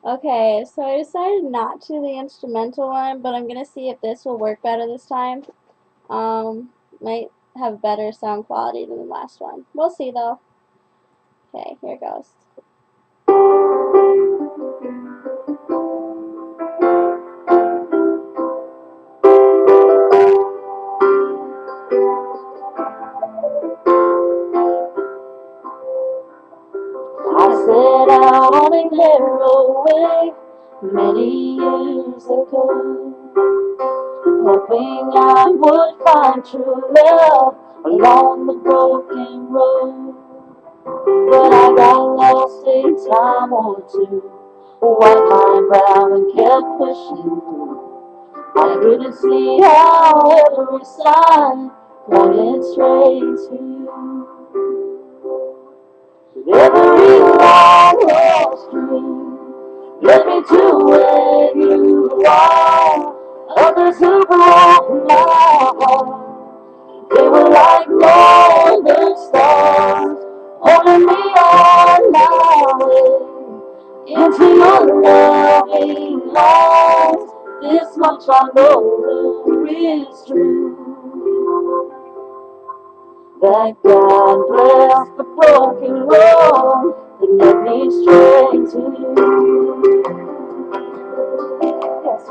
Okay, so I decided not to do the instrumental one, but I'm gonna see if this will work better this time. Might have better sound quality than the last one. We'll see though. Okay, here goes. I set out on a narrow way many years ago, hoping I would find true love along the broken road. But I got lost a time or two, wiped my brow and kept pushing through. I couldn't see how every sign pointed straight to you. Every long lost dream led me to where you are. Others who broke my heart, they were like northern stars, holding me on my way into your loving arms. This much I know is true, that God bless the broken road that led me straight to you. Yes,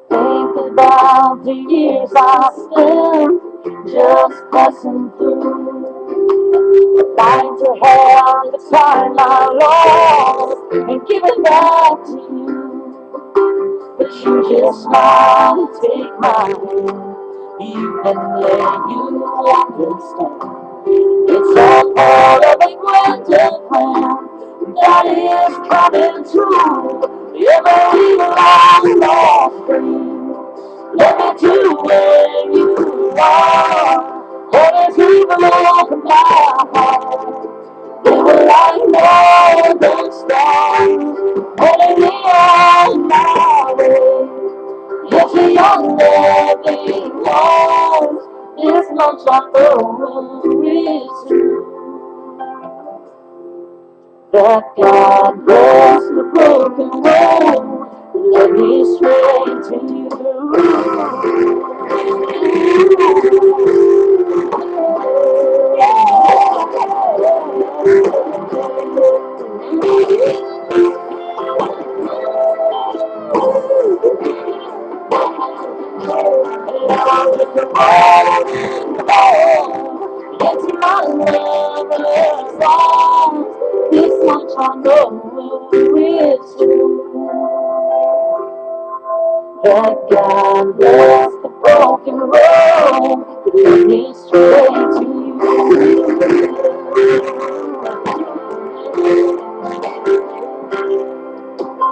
think about the years I spent just passing through, trying to have the time I lost and give it back to you. But you just smile and take my hand. You've been there, you understand. It's all part of a greater plan that is coming true. Every long lost dream led me to where you are. Always leave alone in my heart. They were like northern stars, holding me on my way. Yes, a young living lost. This much I know is true, that God bless the broken road and led me straight to it's my lover's arms. This much I know is true, that God bless the broken road that led me straight to you.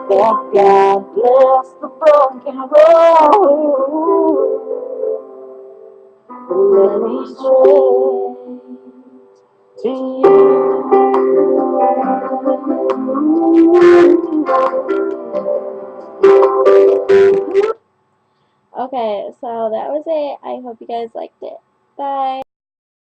That God bless the broken road that led me straight to you. Okay, so that was it. I hope you guys liked it. Bye.